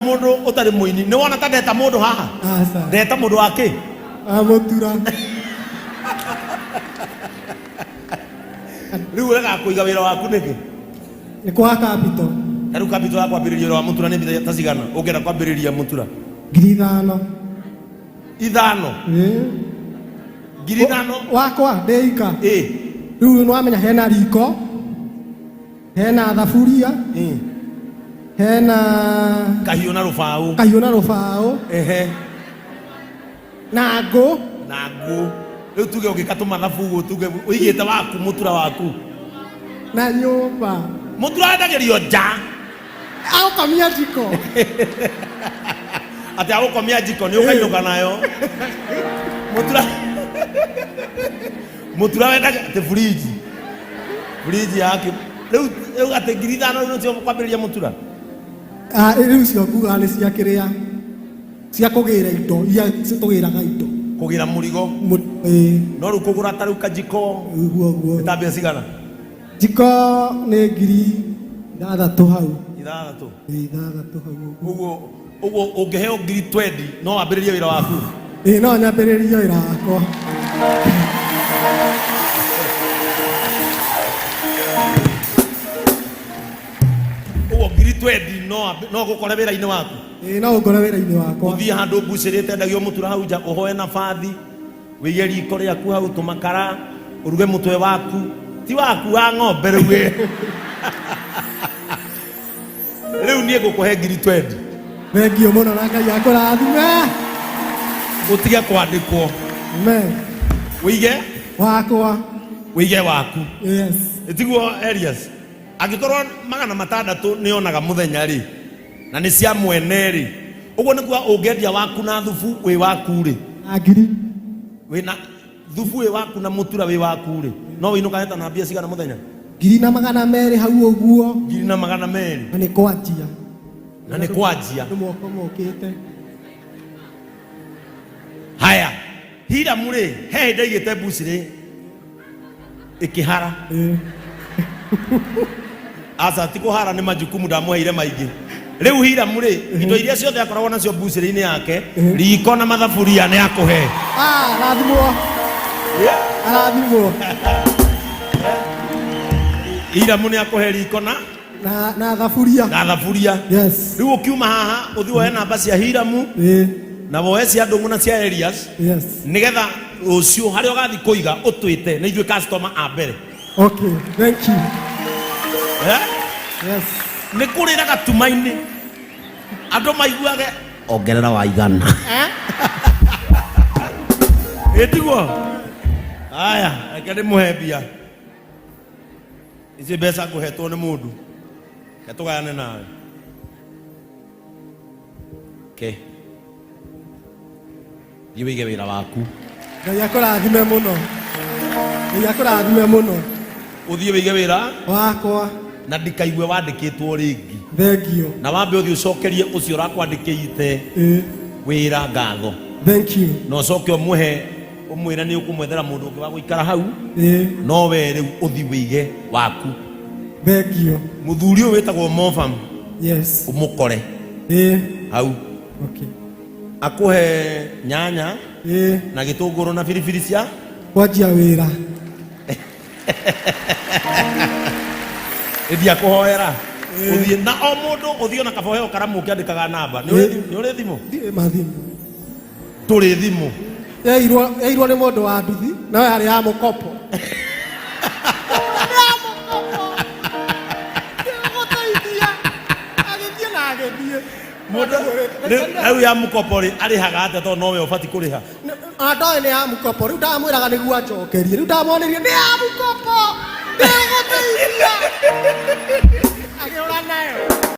Mundu utari muini ni wona ta ndeta mundu haha ndeta mundu wake mutura riu wega kuiga wira waku niki ni kwa capital riu capital ya kwambiriria wa mutura ni mbia ta cigana ungera kwambiriria mutura 5,000 ithano 5,000 wakwa ndeika riu no amenya hena riko hena thaburia hena kahiu na rufao na ngũ riu tuge ungikatu mathabu guo tuge uigite waku mutura waku na nyumba mutura endagirio nja agukomia jiko ati agukomia jiko ni ukainuka nayo mutura wendaga ati fridge yake riu ati 5,000 ndio kwambiriria mutura riu cio nguga nĩ cia kĩrĩa cia kũgĩra indo iria tũgĩraga indo kugira murigo no riu kugura ta riu kajiko guo tabia cigana jiko nĩ 6,000 hau 6,000 hau uguo ungiheo 20 no wambiririe wira waku no nyambiririe wira wakwa no gukore wira-ini waku no gukore wira-ini wakwa uthie handu mbucirite ndagio mutura hau nja uhoe nabathi wiye riko riaku hau tumakara uruge mutwe waku ti waku wa ng'ombe riu nie ngukuhe 20 thengio muno na Ngai akũrathime utige kwandikwo wige waku yes itiguo Elias angikorwo 600 ni onaga muthenya ri na ni cia mwene ri uguo niguo ungendia waku na thubu wi waku ri agiri wina thubu wi waku na mutura wi waku ri no winuka heta na mbia cigana muthenya 200 hau uguo 200 na ni kwanjia mwoko mokite haya hira muri he ndeigite buciri ikihara asa tikuhara ni majukumu ndamuheire maingi riu hira muri indo iria ciothe akoragwo nacio buciri-ini yake riko na mathaburia ni akuhe arathimwo hira muni akuhe riko na thaburia yes riu ukiuma haha uthi woe namba cia hiramu na woe cia ndungu na cia Elias yes nigetha rucio haria ugathi kuiga utwite ni ithue customer a mbere okay thank you yes ni kurira gatumaini andu maiguage ongerera wa igana etiguo haya reke ndimuhe mbia ici mbeca nguhetwo ni mundu ketugayane nawe thiĩ wĩige wĩra waku Ngai akũrathime mũno ũthiĩ wĩige wĩra wakwa na ndikaigue wandĩkĩtwo rĩngĩ thengio na wambe ũthiĩ ũcokerie ũcio ũrakwandĩkĩte wĩra ngatho thank you na ũcoke ũmwĩre nĩ ũkũmwethera mũndũ ũngĩ wa gũikara hau no we rĩu ũthiĩ wĩige waku thengio mũthuri ũyũ wĩtagwo Mofam yes ũmũkore hau okay akuhe nyanya na gĩtũngũrũ na biribiri cia kwanjia wĩra ndia kuhoera uthie na o mundu uthio na kaboheo karamu ukiandikaga namba ni uri thimu turi thimu yairwo ni mundu wa nduthi nawe ari ya mukopo riu ya mukopo ri arihaga atia to nowe ubati kuriha ndoe ni ya mukopo riu ndamwiraga niguo njokerie riu ndamonerie ni ya mukopo ndigũteithia agĩũra nayo